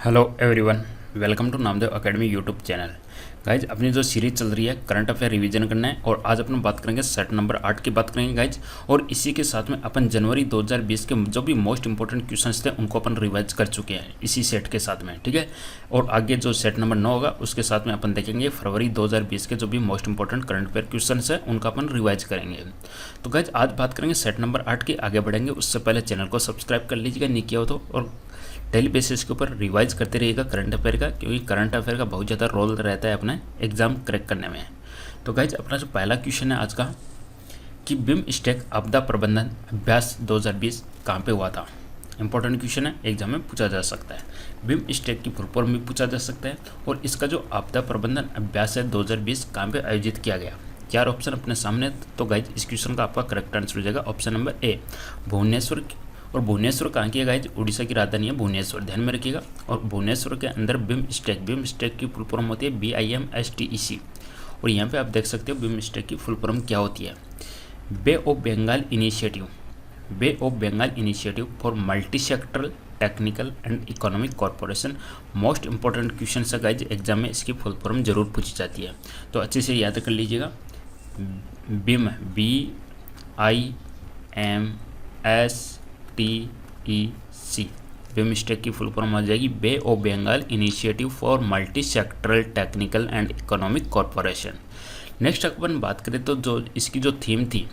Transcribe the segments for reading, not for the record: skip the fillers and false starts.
Hello everyone, welcome to Namdev academy YouTube channel. Guys, अपनी जो series चल रही है करंट अफेयर रिवीजन करना है और आज अपन बात करेंगे सेट नंबर 8 की बात करेंगे गाइज। और इसी के साथ में अपन जनवरी 2020 के जो भी मोस्ट इंपॉर्टेंट क्वेश्चंस थे उनको अपन रिवाइज कर चुके हैं इसी सेट के साथ में, ठीक है। और आगे जो सेट नंबर 9 होगा उसके साथ में अपन देखेंगे फरवरी 2020 के जो भी most important current affair question है उनका अपन रिवाइज करेंगे। तो गाइज आज बात करेंगे सेट नंबर 8 की। आगे बढ़ेंगे उससे पहले चैनल को सब्सक्राइब कर लीजिएगा नहीं किया हो तो, और डेली बेसिस के ऊपर रिवाइज करते रहिएगा करंट अफेयर का, क्योंकि करंट अफेयर का बहुत ज़्यादा रोल रहता है अपने एग्जाम क्रैक करने में। तो गाइज अपना जो पहला क्वेश्चन है आज का कि बिम स्टेक आपदा प्रबंधन अभ्यास 2020 कहाँ पे हुआ था। इंपॉर्टेंट क्वेश्चन है, एग्जाम में पूछा जा सकता है। बिम स्टेक की फुल फॉर्म भी पूछा जा सकता है और इसका जो आपदा प्रबंधन अभ्यास है 2020 कहाँ पे आयोजित किया गया। 4 ऑप्शन अपने सामने। तो गाइज इस क्वेश्चन का आपका करेक्ट आंसर हो जाएगा ऑप्शन नंबर ए, भुवनेश्वर। और भुवनेश्वर कहाँ की है गाइज? उड़ीसा की राजधानी है भुवनेश्वर, ध्यान में रखिएगा। और भुवनेश्वर के अंदर बिम स्टेक की फुल फॉर्म होती है BIMSTEC। और यहाँ पे आप देख सकते हो बिम स्टेक की फुल फॉर्म क्या होती है। Bay of Bengal initiative for multi sectoral technical and economic corporation. Most important question है गाइज, एग्जाम में इसकी फुल फॉर्म जरूर पूछी जाती है, तो अच्छे से याद कर लीजिएगा। बिम BIMSTEC, बिम स्टेक की फुल फॉर्म आ जाएगी bay of Bengal initiative for multi sectoral technical and economic corporation. Next अपन बात करें तो जो इसकी जो थीम थी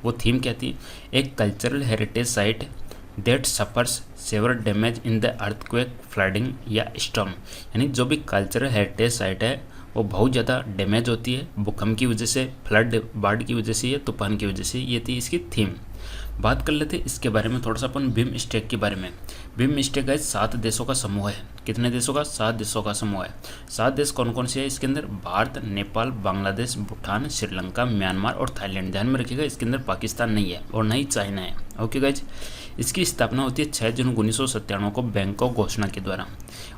वो थीम क्या थी? एक cultural heritage site that suffers severe damage in the earthquake, flooding या स्टॉर्म। यानी जो भी कल्चरल हेरिटेज साइट है वो बहुत ज़्यादा डैमेज होती है भूकंप की वजह से, फ्लड बाढ़ की वजह से या तूफान की वजह से। ये थी इसकी थीम। बात कर लेते इसके बारे में थोड़ा सा अपन बिम स्टेक के बारे में। बिम स्टेक गाइस 7 देशों का समूह है। कितने देशों का? 7 देशों का समूह है। 7 देश कौन कौन से हैं इसके अंदर? भारत, नेपाल, बांग्लादेश, भूटान, श्रीलंका, म्यांमार और थाईलैंड। ध्यान में रखिएगा इसके अंदर पाकिस्तान नहीं है और नहीं चाइना है। ओके गाइज, इसकी स्थापना होती है 6 जून 1997 को बैंकॉक घोषणा के द्वारा।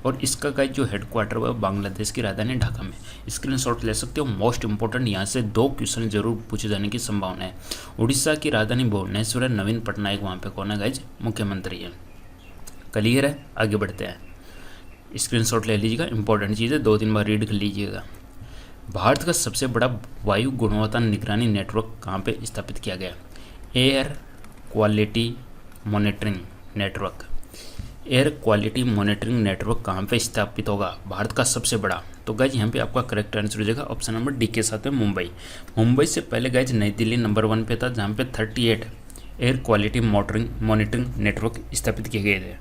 और इसका गाइज जो हेडक्वार्टर है बांग्लादेश की राजधानी ढाका में। स्क्रीनशॉट ले सकते हो। मोस्ट इंपॉर्टेंट यहाँ से 2 क्वेश्चन जरूर पूछे जाने की संभावना है। उड़ीसा की राजधानी भुवनेश्वर है, नवीन पटनायक वहाँ पे कौन है गाइज? मुख्यमंत्री है। क्लियर है? आगे बढ़ते हैं। स्क्रीनशॉट ले लीजिएगा, इंपॉर्टेंट चीज़ है, 2-3 बार रीड कर लीजिएगा। भारत का सबसे बड़ा वायु गुणवत्ता निगरानी नेटवर्क कहाँ पे स्थापित किया गया? Air quality monitoring network. Air quality monitoring network कहाँ पे स्थापित होगा? भारत का सबसे बड़ा। तो गाइज यहाँ पे आपका करेक्ट आंसर हो जाएगा ऑप्शन नंबर डी के साथ में मुंबई। मुंबई से पहले गाइज नई दिल्ली नंबर 1 पे था, जहाँ पे 38 एयर क्वालिटी मॉनिटरिंग नेटवर्क स्थापित किए गए थे।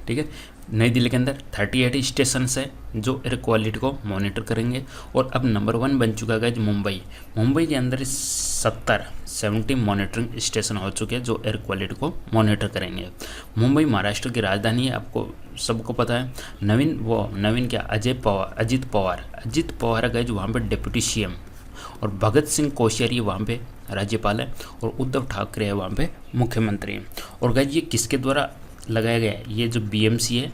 ठीक है, नई दिल्ली के अंदर 38 स्टेशन है जो एयर क्वालिटी को मॉनिटर करेंगे। और अब नंबर 1 बन चुका है मुंबई। मुंबई के अंदर 70 मॉनिटरिंग स्टेशन हो चुके हैं जो एयर क्वालिटी को मॉनिटर करेंगे। मुंबई महाराष्ट्र की राजधानी है, आपको सबको पता है। नवीन क्या? अजीत पवार गाइज वहाँ पे डिप्टी CM। और भगत सिंह कोश्यारी वहाँ पे राज्यपाल है और उद्धव ठाकरे है वहाँ पे मुख्यमंत्री हैं। और गाइज ये किसके द्वारा लगाया गया है? ये जो BMC है,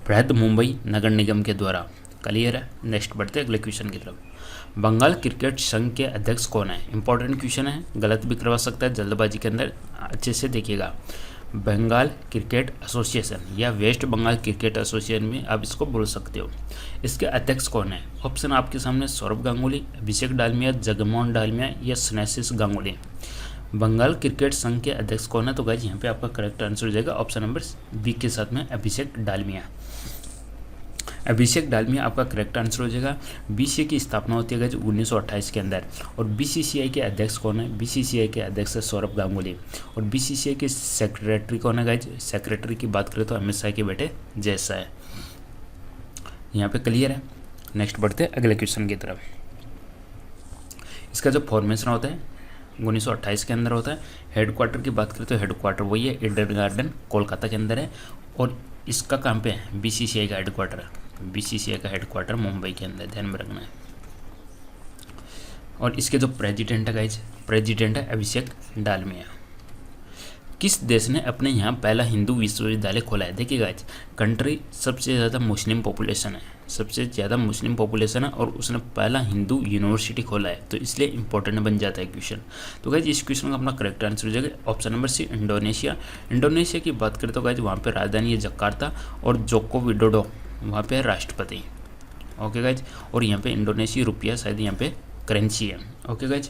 बृहद मुंबई नगर निगम के द्वारा। क्लियर है? नेक्स्ट बढ़ते हैं अगले क्वेश्चन की तरफ। बंगाल क्रिकेट संघ के अध्यक्ष कौन है? इंपॉर्टेंट क्वेश्चन है, गलत भी करवा सकता है जल्दबाजी के अंदर, अच्छे से देखिएगा। बंगाल क्रिकेट एसोसिएशन या वेस्ट बंगाल क्रिकेट एसोसिएशन में आप इसको बोल सकते हो। इसके अध्यक्ष कौन है? ऑप्शन आपके सामने सौरभ गांगुली, अभिषेक डालमिया, जगमोहन डालमिया या स्नेहाशिष गांगुली। बंगाल क्रिकेट संघ के अध्यक्ष कौन है? तो गाइज यहाँ पे आपका करेक्ट आंसर हो जाएगा ऑप्शन नंबर बी के साथ में अभिषेक डालमिया। अभिषेक डालमिया आपका करेक्ट आंसर हो जाएगा। BCCI की स्थापना होती है गाइज 1928 के अंदर। और BCCI के अध्यक्ष कौन है? BCCI के अध्यक्ष है सौरभ गांगुली। और BCCI के सेक्रेटरी कौन है गाइज? सेक्रेटरी की बात करें तो अमित शाह के बेटे जय शाह है। यहाँ पे क्लियर है? नेक्स्ट बढ़ते हैं अगले क्वेश्चन की तरफ। इसका जो फॉर्मेशन होता है 1928 के अंदर होता है। हेडक्वार्टर की बात करें तो हेडक्वार्टर वही है, ईडन गार्डन कोलकाता के अंदर है। और इसका कहाँ पे है? BCCI का हेडक्वार्टर। BCCI का हेडक्वार्टर मुंबई के अंदर, ध्यान में रखना है। और इसके जो प्रेसिडेंट है गाइज, प्रेसिडेंट है अभिषेक डालमिया। किस देश ने अपने यहाँ पहला हिंदू विश्वविद्यालय खोला है? देखिए गाइज, कंट्री सबसे ज़्यादा मुस्लिम पॉपुलेशन है, सबसे ज़्यादा मुस्लिम पॉपुलेशन है और उसने पहला हिंदू यूनिवर्सिटी खोला है, तो इसलिए इंपॉर्टेंट बन जाता है क्वेश्चन। तो गाइज इस क्वेश्चन का अपना करेक्ट आंसर हो जाएगा option number C, Indonesia. Indonesia की बात करें तो गाइज वहाँ पे राजधानी है जकार्ता और जोको विडोडो वहाँ पे राष्ट्रपति। ओके गाइज, और यहाँ पे इंडोनेशिया रुपया शायद यहाँ पे करेंसी है। Okay guys,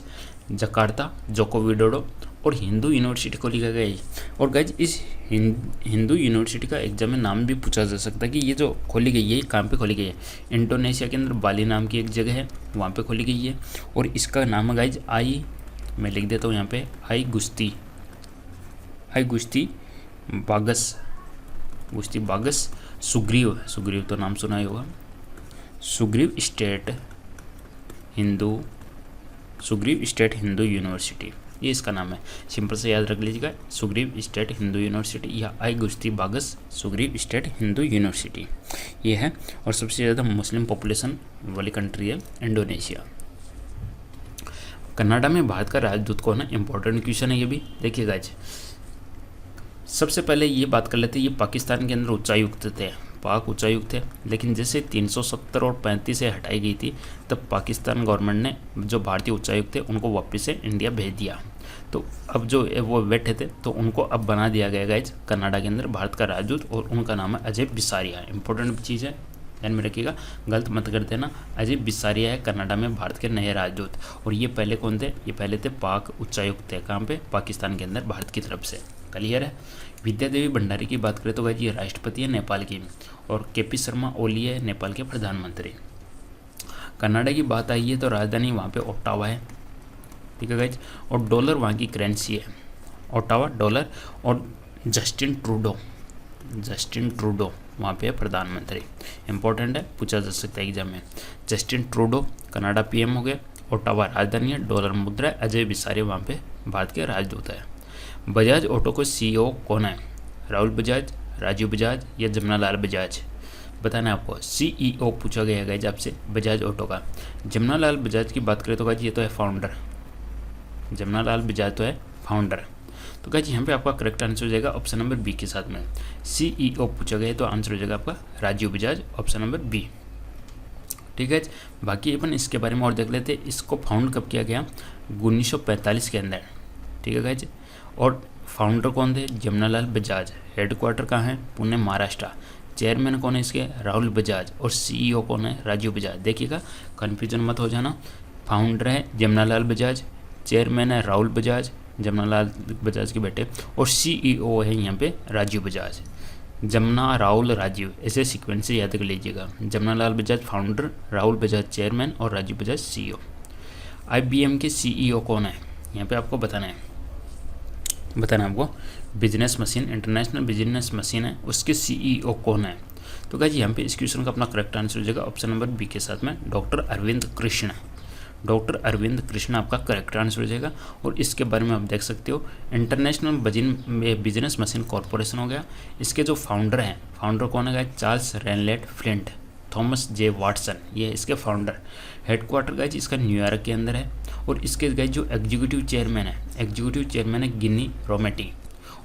Jakarta, Joko Widodo और हिंदू यूनिवर्सिटी को लिखा गया है। और गाइज इस हिंदू यूनिवर्सिटी का एग्जाम में नाम भी पूछा जा सकता है कि ये जो खोली गई है कहाँ पे खोली गई है। इंडोनेशिया के अंदर बाली नाम की एक जगह है, वहाँ पे खोली गई है और इसका नाम है गाइज मैं लिख देता हूँ यहाँ पे आई गुस्ती बागस सुग्रीव तो नाम सुना ही होगा, सुग्रीव स्टेट हिंदू यूनिवर्सिटी, ये इसका नाम है। सिंपल से याद रख लीजिएगा, सुग्रीव स्टेट हिंदू यूनिवर्सिटी या आई गुस्ती बागस सुग्रीव स्टेट हिंदू यूनिवर्सिटी ये है। और सबसे ज़्यादा मुस्लिम पॉपुलेशन वाली कंट्री है इंडोनेशिया। कनाडा में भारत का राजदूत कौन है? इंपॉर्टेंट क्वेश्चन है ये भी। देखिए गाइज, सबसे पहले ये बात कर लेते हैं, ये पाकिस्तान के अंदर उच्चायुक्त थे, पाक उच्चायुक्त थे, लेकिन जैसे 370 और 35 से हटाई गई थी तब पाकिस्तान गवर्नमेंट ने जो भारतीय उच्चायुक्त थे उनको वापस से इंडिया भेज दिया। तो अब जो वो बैठे थे तो उनको अब बना दिया गया गाइज कनाडा के अंदर भारत का राजदूत, और उनका नाम है अजय बिसारिया। इंपॉर्टेंट चीज़ है, ध्यान में रखिएगा, गलत मत कर देना। अजय बिसारिया है कनाडा में भारत के नए राजदूत। और ये पहले कौन थे? ये पहले थे पाक उच्चायुक्त थे, कहाँ पे? पाकिस्तान के अंदर भारत की तरफ से। क्लियर है। विद्या देवी भंडारी की बात करें तो गाइज ये राष्ट्रपति है नेपाल की, और केपी शर्मा ओली है नेपाल के प्रधानमंत्री। कनाडा की बात आई है तो राजधानी वहाँ पे ओटावा है, ठीक है गाइज, और डॉलर वहाँ की करेंसी है, ओटावा डॉलर। और जस्टिन ट्रूडो वहाँ पे प्रधानमंत्री। इंपॉर्टेंट है, पूछा जा सकता है एग्जाम में। जस्टिन ट्रूडो कनाडा पीएम हो गए, ओटावा राजधानी है, डॉलर मुद्रा है, अजय बिसारिया वहाँ पे भारत के राजदूत है। बजाज ऑटो को सीईओ कौन है? राहुल बजाज, राजीव बजाज या जमनालाल बजाज? बताना है आपको। सीईओ पूछा गया है आपसे बजाज ऑटो का। जमनालाल बजाज की बात करें तो गाइज ये तो है फाउंडर, जमनालाल बजाज तो है फाउंडर। तो गाइज यहाँ पे आपका करेक्ट आंसर हो जाएगा ऑप्शन नंबर बी के साथ में। सीईओ पूछा गया तो आंसर हो जाएगा आपका Rajiv Bajaj, option number B. ठीक है, बाकी अपन इसके बारे में और देख लेते हैं। इसको फाउंड कब किया गया? 1945 के अंदर, ठीक है गाइज। और फाउंडर कौन थे? जमनालाल बजाज। हेडक्वार्टर कहाँ है? पुणे महाराष्ट्र। चेयरमैन कौन है इसके? राहुल बजाज। और सीईओ कौन है? राजीव बजाज। देखिएगा, कन्फ्यूजन मत हो जाना। फाउंडर है जमनालाल बजाज, चेयरमैन है राहुल बजाज, जमनालाल बजाज के बेटे, और सीईओ है यहाँ पे राजीव बजाज। जमुना, राहुल, राजीव, ऐसे सीक्वेंस से याद कर लीजिएगा। जमनालाल बजाज फाउंडर, राहुल बजाज चेयरमैन और राजीव बजाज सीईओ। आईबीएम के सीईओ कौन है? यहाँ पे आपको बताना है आपको। Business machine, international business machine है, उसके सीईओ कौन है? तो गाइस यहाँ पे इस क्वेश्चन का अपना करेक्ट आंसर हो जाएगा ऑप्शन नंबर बी के साथ में डॉक्टर अरविंद कृष्ण। डॉक्टर अरविंद कृष्ण आपका करेक्ट आंसर हो जाएगा। और इसके बारे में आप देख सकते हो, इंटरनेशनल बिजनेस मशीन कॉरपोरेशन हो गया। इसके जो फाउंडर हैं, फाउंडर कौन है guys? Charles Ranlett Flint, Thomas J Watson, ये इसके फाउंडर। हेडक्वार्टर गाइस इसका न्यूयॉर्क के अंदर है। और इसके गाइस जो एग्जीक्यूटिव चेयरमैन है गिनी रोमेटी।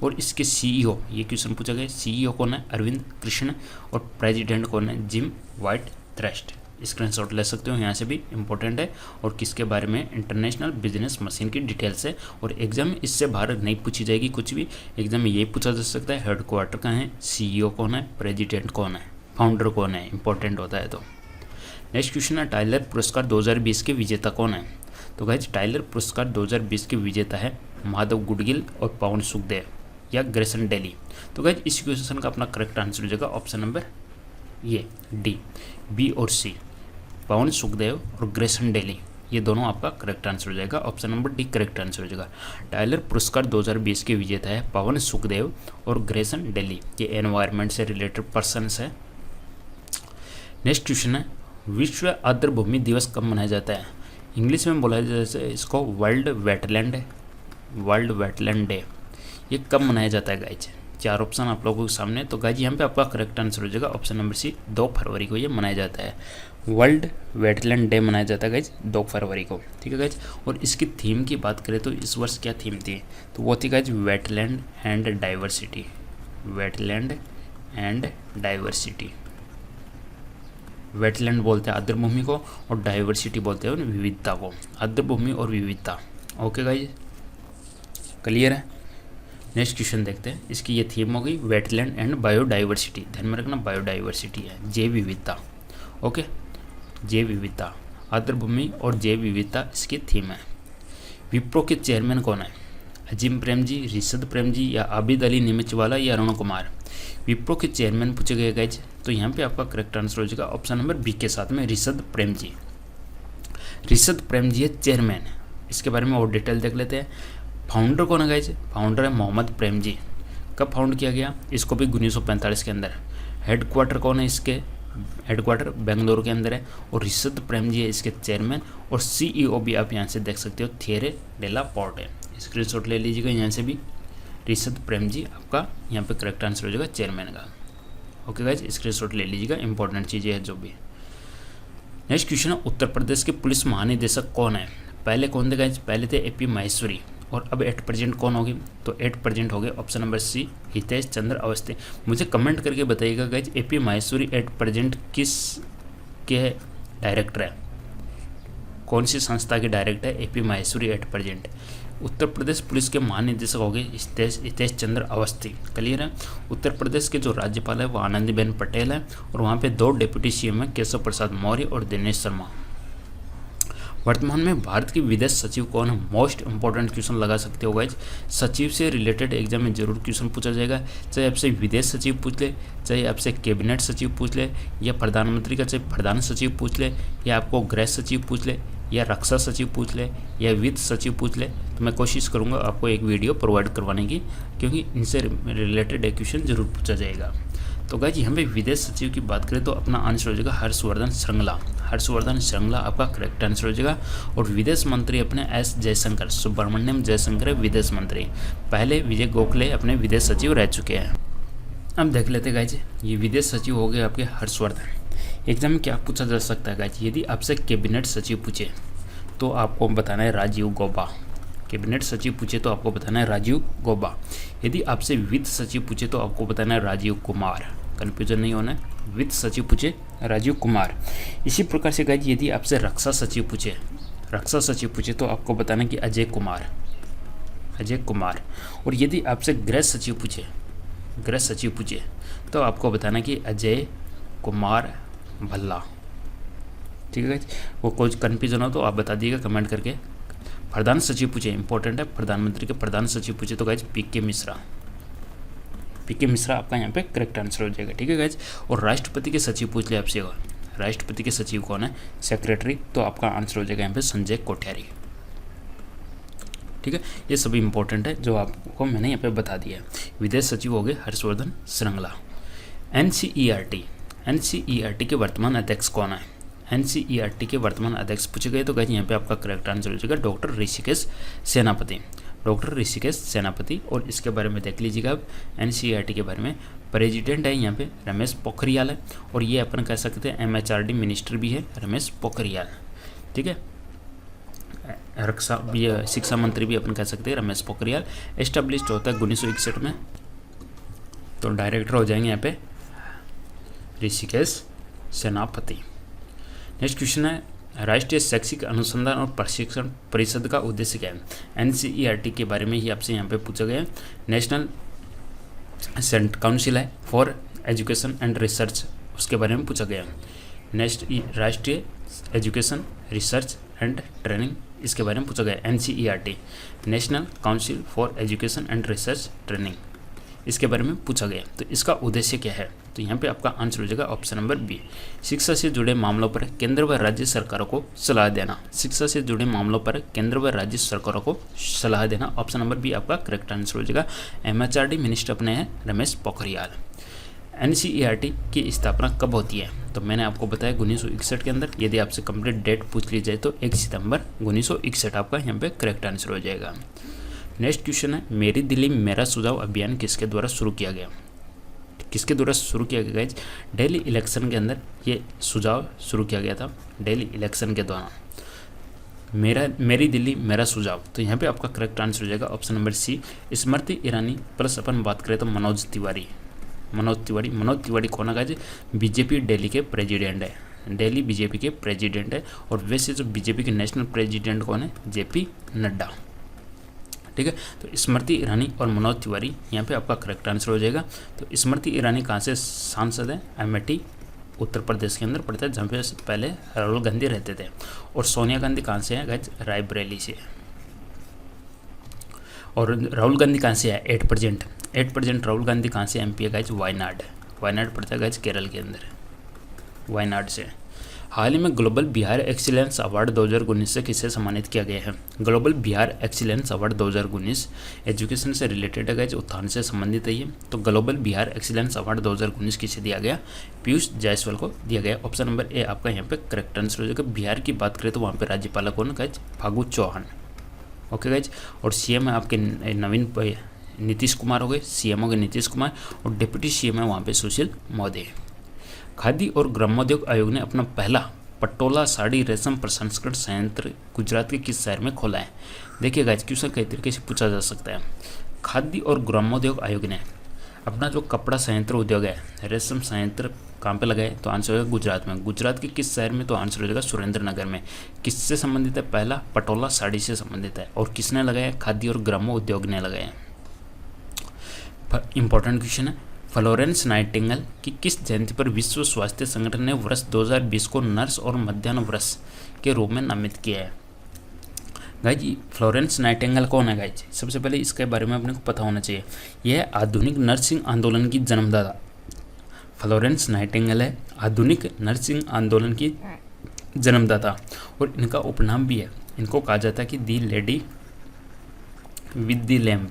और इसके सीईओ, ये क्वेश्चन पूछा गया, सीईओ कौन है? अरविंद कृष्ण। और प्रेसिडेंट कौन है? Gym white thrust. स्क्रीनशॉट ले सकते हो, यहाँ से भी इंपॉर्टेंट है। और किसके बारे में? इंटरनेशनल बिजनेस मशीन की डिटेल्स है। और एग्जाम में इससे बाहर नहीं पूछी जाएगी कुछ भी, एग्जाम में यही पूछा जा सकता है हेडक्वार्टर कहाँ है, सीईओ कौन है, प्रेसिडेंट कौन है, फाउंडर कौन है, इंपॉर्टेंट होता है। तो नेक्स्ट क्वेश्चन है, टाइलर पुरस्कार 2020 के विजेता कौन है? तो गाइज टाइलर पुरस्कार 2020 के विजेता है माधव गुडगिल और पवन सुखदेव या ग्रेसन डेली। तो गाइज इस क्वेश्चन का अपना करेक्ट आंसर हो जाएगा ऑप्शन नंबर ये डी, बी और सी। पवन सुखदेव और ग्रेसन डेली, ये दोनों आपका करेक्ट आंसर हो जाएगा, option number D correct answer हो जाएगा। टाइलर पुरस्कार 2020 के विजेता है पवन सुखदेव और ग्रेसन डेली, ये एनवायरनमेंट से रिलेटेड पर्सनस है। नेक्स्ट क्वेश्चन है, विश्व आर्द्रभूमि दिवस कब मनाया जाता है? इंग्लिश में बोला जाता है इसको वर्ल्ड वेटलैंड डे। ये कब मनाया जाता है गाइज? 4 ऑप्शन आप लोगों के सामने। तो गाइज यहाँ पे आपका करेक्ट आंसर हो जाएगा ऑप्शन नंबर सी, 2 फरवरी को ये मनाया जाता है। वर्ल्ड वेटलैंड डे मनाया जाता है गाइज 2 फरवरी को, ठीक है गाइज। और इसकी थीम की बात करें तो इस वर्ष क्या थीम थी, तो वो थी guys wetland and diversity. Wetland and diversity, wetland बोलते हैं आर्द्रभूमि को और डाइवर्सिटी बोलते हैं विविधता को, आर्द्रभूमि और विविधता। ओके गाइज, क्लियर है। नेक्स्ट क्वेश्चन देखते हैं। इसकी ये थीम हो गई वेटलैंड एंड बायोडाइवर्सिटी, ध्यान में रखना बायोडाइवर्सिटी है, जैव विविधता। ओके, जैव विविधता, आर्द्रभूमि और जैव विविधता इसकी थीम है। विप्रो के चेयरमैन कौन है, अजीम प्रेम जी, रिशद प्रेम जी या आबिद अली निमिचवाला या अरुण कुमार। विप्रो के चेयरमैन पूछे गए गाइज, तो यहाँ पे आपका करेक्ट आंसर हो जाएगा ऑप्शन नंबर बी के साथ में रिशद प्रेम जी। रिशद प्रेम जी है चेयरमैन, इसके बारे में और डिटेल देख लेते हैं। फाउंडर कौन है गाइज, फाउंडर है मोहम्मद प्रेम जी। कब फाउंड किया गया, इसको भी 1945 के अंदर। हेडक्वार्टर कौन है इसके, हेडक्वार्टर बेंगलुरु के अंदर है। और रिशद प्रेम जी है इसके चेयरमैन और CEO भी आप यहाँ से देख सकते हो, थिएरे डेला पोर्ट है। स्क्रीनशॉट ले लीजिएगा यहाँ से भी। रिशद प्रेम जी आपका यहाँ पे करेक्ट आंसर हो जाएगा चेयरमैन का। ओके गाइज, स्क्रीनशॉट ले लीजिएगा, इंपॉर्टेंट चीज़ें हैं जो भी। नेक्स्ट क्वेश्चन है, उत्तर प्रदेश के पुलिस महानिदेशक कौन है। पहले कौन थे गाइज, पहले थे AP माहेश्वरी और अब एट प्रेजेंट कौन होगी, तो एट प्रेजेंट हो गए ऑप्शन नंबर सी, हितेश चंद्र अवस्थी। मुझे कमेंट करके बताइएगा guys AP Maheshwari at present किस के डायरेक्टर है, कौन सी संस्था के डायरेक्टर है AP Maheshwari at present. Uttar Pradesh police के महानिदेशक हो गए हितेश चंद्र अवस्थी, क्लियर है। उत्तर प्रदेश के जो राज्यपाल है वो आनंदीबेन पटेल है और वहाँ पे 2 डिप्टी CM है, केशव प्रसाद मौर्य और दिनेश शर्मा। वर्तमान में भारत के विदेश सचिव कौन है, मोस्ट इंपॉर्टेंट क्वेश्चन लगा सकते हो गाइज। सचिव से रिलेटेड एग्जाम में जरूर क्वेश्चन पूछा जाएगा, चाहे आपसे विदेश सचिव पूछ ले, चाहे आपसे कैबिनेट सचिव पूछ ले, या प्रधानमंत्री का चाहे प्रधान सचिव पूछ ले, या आपको गृह सचिव पूछ ले, या रक्षा सचिव पूछ ले, या वित्त सचिव पूछ ले। तो मैं कोशिश करूँगा आपको एक वीडियो प्रोवाइड करवाने की, क्योंकि इनसे रिलेटेड एक क्वेश्चन जरूर पूछा जाएगा। तो गाइज यहाँ पे विदेश सचिव की बात करें तो अपना आंसर हो जाएगा हर्षवर्धन श्रृंगला। हर्षवर्धन श्रृंगला आपका करेक्ट आंसर हो जाएगा। और विदेश मंत्री अपने S जयशंकर, सुब्रमण्यम जयशंकर है विदेश मंत्री। पहले विजय गोखले अपने विदेश सचिव रह चुके हैं। अब देख लेते हैं गाइज, ये विदेश सचिव हो गए आपके हर्षवर्धन। एग्जाम में क्या पूछा जा सकता है गाइज, यदि आपसे कैबिनेट सचिव पूछे तो आपको बताना है राजीव गौबा। कैबिनेट सचिव पूछे तो आपको बताना है राजीव गौबा। यदि आपसे वित्त सचिव पूछे तो आपको बताना है राजीव कुमार, कन्फ्यूजन नहीं होना है। वित्त सचिव पूछे राजीव कुमार। इसी प्रकार से गाइज यदि आपसे रक्षा सचिव पूछे तो आपको बताना कि अजय कुमार। और यदि आपसे गृह सचिव पूछे तो आपको बताना कि अजय कुमार भल्ला, ठीक है गाइज। वो कोई कन्फ्यूजन हो तो आप बता दीजिएगा कमेंट करके। प्रधान सचिव पूछे, इंपॉर्टेंट है, प्रधानमंत्री के प्रधान सचिव पूछे तो गाइज PK मिश्रा आपका यहाँ पे करेक्ट आंसर हो जाएगा, ठीक है गाइज। और राष्ट्रपति के सचिव पूछ ले आपसे, राष्ट्रपति के सचिव कौन है, सेक्रेटरी, तो आपका आंसर हो जाएगा यहाँ पे संजय कोठियारी, ठीक है। ये सभी इंपॉर्टेंट है जो आपको मैंने यहाँ पे बता दिया है। विदेश सचिव हो गए हर्षवर्धन श्रृंगला। NCERT के वर्तमान अध्यक्ष कौन है, NCERT के वर्तमान अध्यक्ष पूछे गए तो गाइज यहाँ पे आपका करेक्ट आंसर हो जाएगा डॉक्टर ऋषिकेश सेनापति। और इसके बारे में देख लीजिएगा आप, NCERT के बारे में प्रेसिडेंट है यहाँ पे रमेश पोखरियाल है, और ये अपन कह सकते हैं MHRD मिनिस्टर भी है रमेश पोखरियाल, ठीक है। रक्षा भी, शिक्षा मंत्री भी अपन कह सकते हैं रमेश पोखरियाल। एस्टेब्लिश्ड होता है 1961 में, तो डायरेक्टर हो जाएंगे यहाँ पे ऋषिकेश सेनापति। नेक्स्ट क्वेश्चन है, राष्ट्रीय शैक्षिक अनुसंधान और प्रशिक्षण परिषद का उद्देश्य क्या है। NCERT के बारे में ही आपसे यहाँ पे पूछा गया है। नेशनल काउंसिल है फॉर एजुकेशन एंड रिसर्च, उसके बारे में पूछा गया है। नेक्स्ट राष्ट्रीय एजुकेशन रिसर्च एंड ट्रेनिंग, इसके बारे में पूछा गया है। NCERT national council for education and research training, इसके बारे में पूछा गया। तो इसका उद्देश्य क्या है, तो यहाँ पे आपका आंसर हो जाएगा ऑप्शन नंबर बी, शिक्षा से जुड़े मामलों पर केंद्र व राज्य सरकारों को सलाह देना। शिक्षा से जुड़े मामलों पर केंद्र व राज्य सरकारों को सलाह देना, ऑप्शन नंबर बी आपका करेक्ट आंसर हो जाएगा। MHRD मिनिस्टर अपने हैं रमेश पोखरियाल। NCERT की स्थापना कब होती है, तो मैंने आपको बताया 1961 के अंदर। यदि आपसे कंप्लीट डेट पूछ ली जाए तो 1 सितंबर 1961 आपका यहाँ पे करेक्ट आंसर हो जाएगा। नेक्स्ट क्वेश्चन है, मेरी दिल्ली मेरा सुझाव अभियान किसके द्वारा शुरू किया गया? किसके द्वारा शुरू किया गया गाइज? दिल्ली इलेक्शन के अंदर ये सुझाव शुरू किया गया था, दिल्ली इलेक्शन के दौरान। मेरी दिल्ली मेरा सुझाव, तो यहाँ पे आपका करेक्ट आंसर हो जाएगा ऑप्शन नंबर सी, स्मृति ईरानी प्लस अपन बात करें तो मनोज तिवारी कौन है गाइज? बीजेपी दिल्ली के प्रेसिडेंट है, दिल्ली बीजेपी के प्रेसिडेंट है। और वैसे जो बीजेपी के नेशनल प्रेसिडेंट कौन है? जेपी नड्डा, ठीक है। तो स्मृति ईरानी और मनोज तिवारी यहाँ पे आपका करेक्ट आंसर हो जाएगा। तो स्मृति ईरानी कहाँ से सांसद है? अमेठी उत्तर प्रदेश के अंदर पड़ता है, जहाँ पे पहले राहुल गांधी रहते थे। और सोनिया गांधी कहाँ से है गाइज? रायबरेली से। और राहुल गांधी कहाँ से है? 8% राहुल गांधी कहाँ से एमपी है गाइज? वायनाड पड़ता है गाइज केरल के अंदर, वायनाड से। हाल ही में ग्लोबल बिहार एक्सीलेंस अवार्ड 2019 से किसे सम्मानित किया गया है? Global Bihar excellence award 2019 education से रिलेटेड है गाइज, उत्थान से संबंधित है ये। तो ग्लोबल बिहार एक्सीलेंस अवार्ड 2019 किसे दिया गया? पीयूष जायसवाल को दिया गया। ऑप्शन नंबर ए आपका यहाँ पे करेक्ट आंसर हो जाएगा। बिहार की बात करें तो वहाँ पे राज्यपाल कौन guys? Phagu Chauhan, okay guys. और सीएम है आपके नीतीश कुमार हो गए, सीएम हो गए नीतीश कुमार। और डिप्टी सीएम है वहाँ पे सुशील मोदी। खादी और ग्रामोद्योग आयोग ने अपना पहला पटोला साड़ी रेशम प्रसंस्करण संयंत्र गुजरात के किस शहर में खोला है? देखिए गाइज, क्वेश्चन कई तरीके से पूछा जा सकता है। खादी और ग्रामोद्योग आयोग ने अपना जो कपड़ा संयंत्र उद्योग है, रेशम संयंत्र कहाँ पे लगाए? तो आंसर होगा गुजरात में। गुजरात के किस शहर में? तो आंसर हो जाएगा सुरेंद्रनगर में। किससे संबंधित है? पहला पटोला साड़ी से संबंधित है। और किसने लगाया? खादी और ग्रामो उद्योग ने लगाया। इंपॉर्टेंट क्वेश्चन है, फ्लोरेंस नाइटिंगेल की किस जयंती पर विश्व स्वास्थ्य संगठन ने वर्ष 2020 को नर्स और मध्याह्न वर्ष के रूप में नामित किया है? गाइज फ्लोरेंस नाइटिंगेल कौन है गाइज? सबसे पहले इसके बारे में अपने को पता होना चाहिए। यह आधुनिक नर्सिंग आंदोलन की जन्मदाता फ्लोरेंस नाइटिंगेल है, आधुनिक नर्सिंग आंदोलन की जन्मदाता। और इनका उपनाम भी है, इनको कहा जाता है कि दी लेडी विद द लैम्प,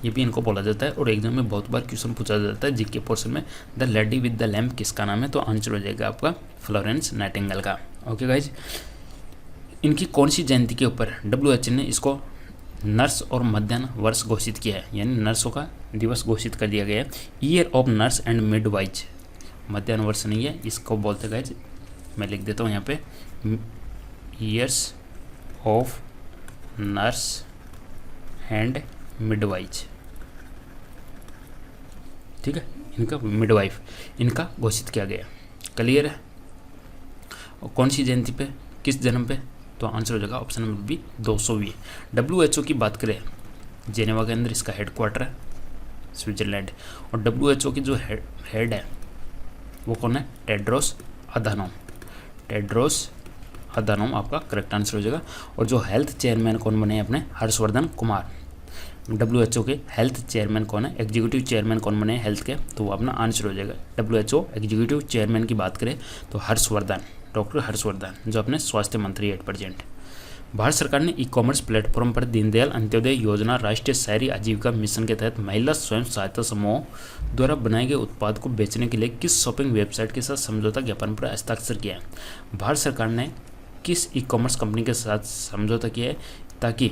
ये भी इनको बोला जाता है। और एग्जाम में बहुत बार क्वेश्चन पूछा जाता है जीके पोर्शन में, the lady with the lamp किसका नाम है? तो आंसर हो जाएगा आपका फ्लोरेंस नाइटिंगेल का, ओके गाइज। इनकी कौन सी जयंती के ऊपर WHO ने इसको नर्स और मध्याह्न वर्ष घोषित किया है, यानी नर्सों का दिवस घोषित कर दिया गया है? ईयर ऑफ नर्स एंड मिडवाइज, मध्याह्न वर्ष नहीं है, इसको बोलते गाइज, मैं लिख देता हूँ यहाँ पे, ईयर्स ऑफ नर्स एंड मिडवाइज, ठीक है। इनका मिडवाइफ इनका घोषित किया गया, क्लियर है। और कौन सी जयंती पे, किस जन्म पे? तो आंसर हो जाएगा ऑप्शन नंबर बी 220। WHO की बात करें, जेनेवा के अंदर इसका हेडक्वार्टर है, स्विट्जरलैंड। और WHO की जो हेड है वो कौन है? टेड्रोस अधानोम आपका करेक्ट आंसर हो जाएगा। और जो हेल्थ चेयरमैन कौन बने अपने? हर्षवर्धन कुमार। WHO के हेल्थ चेयरमैन कौन है? एग्जीक्यूटिव चेयरमैन कौन बने हेल्थ के? तो वो अपना आंसर हो जाएगा WHO एग्जीक्यूटिव चेयरमैन की बात करें तो हर्षवर्धन, डॉक्टर हर्षवर्धन, जो अपने स्वास्थ्य मंत्री 8%। भारत सरकार ने ई-कॉमर्स प्लेटफॉर्म पर दीनदयाल अंत्योदय योजना राष्ट्रीय शहरी आजीविका मिशन के तहत महिला स्वयं सहायता समूह द्वारा बनाए गए उत्पाद को बेचने के लिए किस शॉपिंग वेबसाइट के साथ समझौता ज्ञापन पर हस्ताक्षर किया है? भारत सरकार ने किस ई-कॉमर्स कंपनी के साथ समझौता किया है ताकि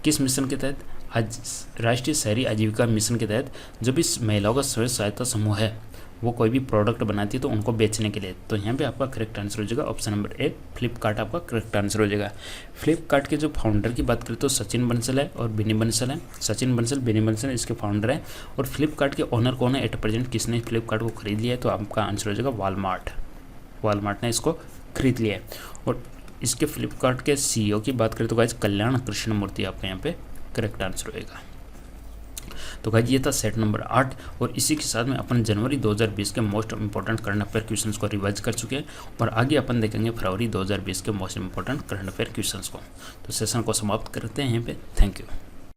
किस मिशन के तहत? आज राष्ट्रीय शहरी आजीविका मिशन के तहत जो भी महिलाओं का स्वयं सहायता समूह है वो कोई भी प्रोडक्ट बनाती है तो उनको बेचने के लिए। तो यहाँ पे आपका करेक्ट आंसर हो जाएगा ऑप्शन नंबर ए, फ्लिपकार्ट आपका करेक्ट आंसर हो जाएगा। फ्लिपकार्ट के जो फाउंडर की बात करें तो सचिन बंसल है और बिनी बंसल है। सचिन बंसल, बिनी बंसल इसके फाउंडर है। और फ्लिपकार्ट के ओनर कौन है? 8% किसने फ्लिपकार्ट को खरीद लिया है? तो आपका आंसर हो जाएगा वॉलमार्ट ने इसको खरीद लिया है। और इसके फ्लिपकार्ट के CEO की बात करें तो गाइस कल्याण कृष्ण मूर्ति आपका यहाँ पे करेक्ट आंसर होएगा। तो गाइस ये था सेट नंबर 8 और इसी के साथ में अपन जनवरी 2020 के most important current affair questions को रिवाइज कर चुके हैं और आगे अपन देखेंगे फरवरी 2020 के most important current affair questions को। तो सेशन को समाप्त करते हैं यहाँ पे। Thank you.